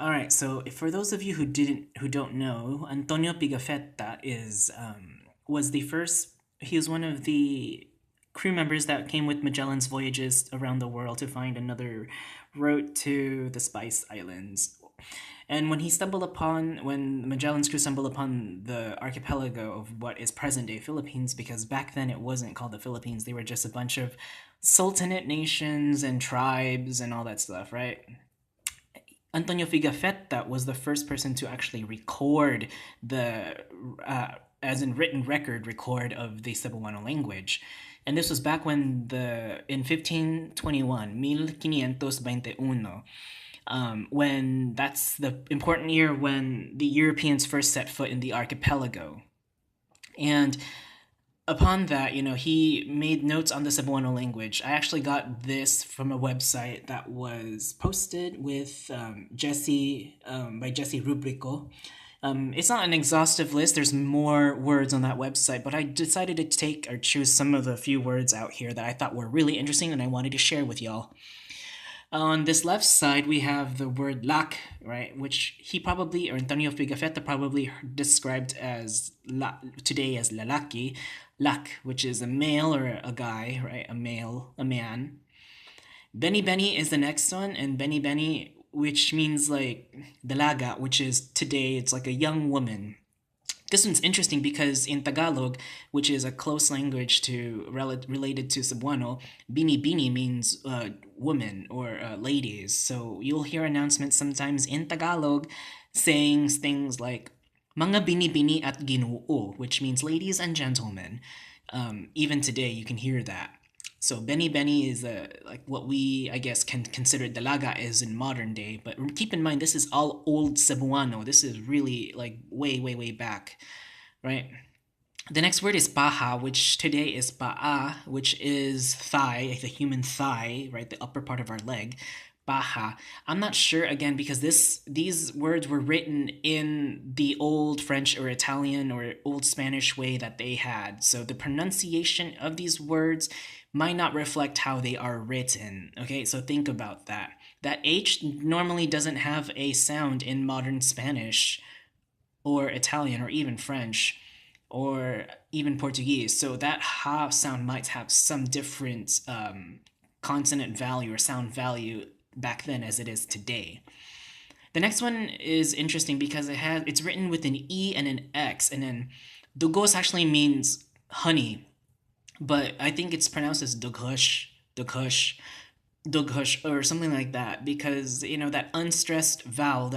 All right. So for those of you who don't know, Antonio Pigafetta was the first. He was one of the crew members that came with Magellan's voyages around the world to find another route to the Spice Islands. And when Magellan's crew stumbled upon the archipelago of what is present day Philippines, because back then it wasn't called the Philippines, they were just a bunch of sultanate nations and tribes and all that stuff, right? Antonio Figafetta was the first person to actually record as in written record of the Cebuano language. And this was back when in 1521, 1521, when that's the important year when the Europeans first set foot in the archipelago. And upon that, he made notes on the Cebuano language. I actually got this from a website that was posted with Jesse by Jesse Rubrico. It's not an exhaustive list. There's more words on that website, but I decided to take or choose some of the few words out here that I thought were really interesting and I wanted to share with y'all. On this left side, we have the word lak, right? Which or Antonio Pigafetta probably described as today as lalaki, lak, which is a male or a guy, right? A man. Beni Beni is the next one, and Beni Beni, which means like dalaga, which is today, it's like a young woman. This one's interesting because in Tagalog, which is a close language related to Cebuano, bini bini means woman or ladies. So you'll hear announcements sometimes in Tagalog saying things like mga bini bini at Ginoo, which means ladies and gentlemen. Even today, you can hear that. So Beni Beni is like what we I guess can consider Dalaga is in modern day, but keep in mind this is all old Cebuano. This is really like way back, right? The next word is paha, which today is pa'a, which is thigh, the human thigh, right, the upper part of our leg. Paha. I'm not sure again because these words were written in the old French or Italian or old Spanish way that they had. So the pronunciation of these words might not reflect how they are written. Okay, so think about that. That H normally doesn't have a sound in modern Spanish or Italian or even French or even Portuguese. So that ha sound might have some different consonant value or sound value back then as it is today. The next one is interesting because it's written with an E and an X, and then dugos actually means honey, but I think it's pronounced as dughush, dughush, dughush, or something like that because that unstressed vowel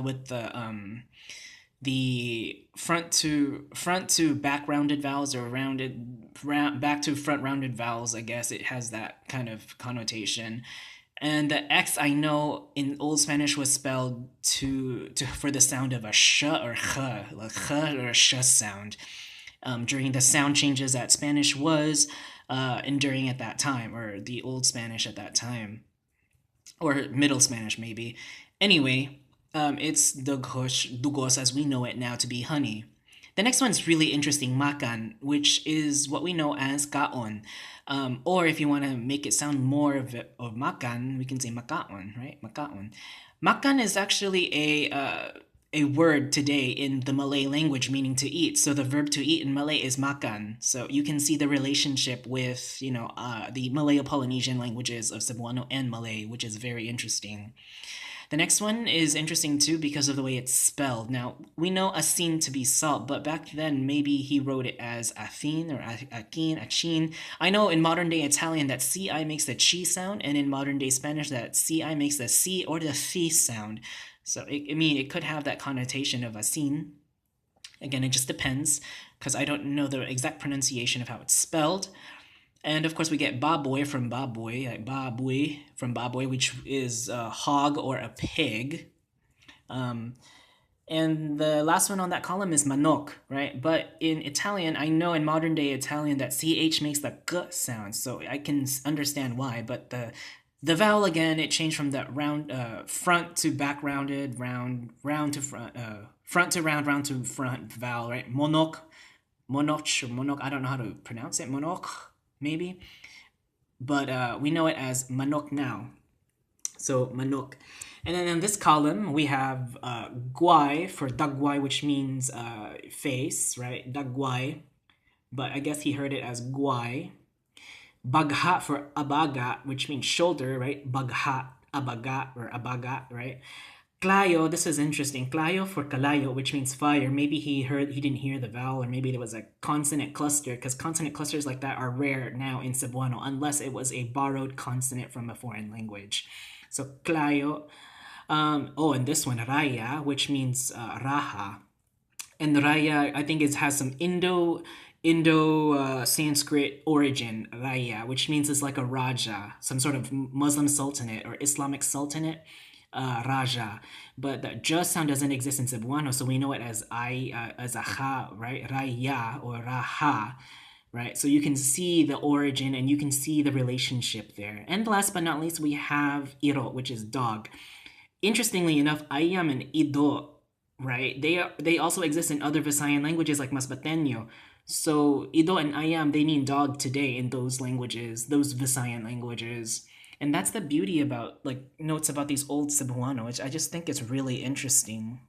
with the front to back rounded vowels or back to front rounded vowels. I guess it has that kind of connotation. And the X I know in Old Spanish was spelled to for the sound of a sh or ch, like ch or a sh sound. During the sound changes that Spanish was enduring at that time, or the Old Spanish at that time, or Middle Spanish maybe. Anyway, it's dugos as we know it now to be honey. The next one's really interesting, makan, which is what we know as kaon. Or if you want to make it sound more of makan, we can say makaon, right? Makaon. Makan is actually a word today in the Malay language meaning to eat. So the verb to eat in Malay is makan. So you can see the relationship with the Malayo-Polynesian languages of Cebuano and Malay, which is very interesting. The next one is interesting too because of the way it's spelled. Now, we know asin to be salt, but back then maybe he wrote it as athin or akin, achin. I know in modern day Italian that ci makes the chi sound, and in modern day Spanish that ci makes the c or the thi sound. So, it could have that connotation of asin. Again, it just depends because I don't know the exact pronunciation of how it's spelled. And of course, we get baboy from baboy, like baboy from baboy, which is a hog or a pig. And the last one on that column is manok, right? But in Italian, I know in modern day Italian that ch makes the g sound, so I can understand why. But the vowel again, it changed from that round front to back rounded, round to front, front to round to front vowel, right? Monok, monoch, or monok. I don't know how to pronounce it. Monok, maybe, but we know it as manok now. So manok. And then in this column, we have guay for dagway, which means face, right? Dagway. But I guess he heard it as guay. Bagha for abaga, which means shoulder, right? Bagha, abaga, or abaga, right? Klayo, this is interesting. Klayo for kalayo, which means fire. Maybe he didn't hear the vowel, or maybe there was a consonant cluster, because consonant clusters like that are rare now in Cebuano, unless it was a borrowed consonant from a foreign language. So klayo. And this one, raya, which means raha. And Raya, I think it has some Indo Sanskrit origin, Raya, which means it's like a Raja, some sort of Muslim sultanate or Islamic sultanate, Raja. But the J sound doesn't exist in Cebuano, so we know it as as a ha, right? Raya or Raha, right? So you can see the origin and you can see the relationship there. And last but not least, we have Iro, which is dog. Interestingly enough, Ayam and Ido, right? They also exist in other Visayan languages like Masbateño. So Ido and Ayam, they mean dog today in those languages, those Visayan languages. And that's the beauty about like notes about these old Cebuano, which I just think it's really interesting.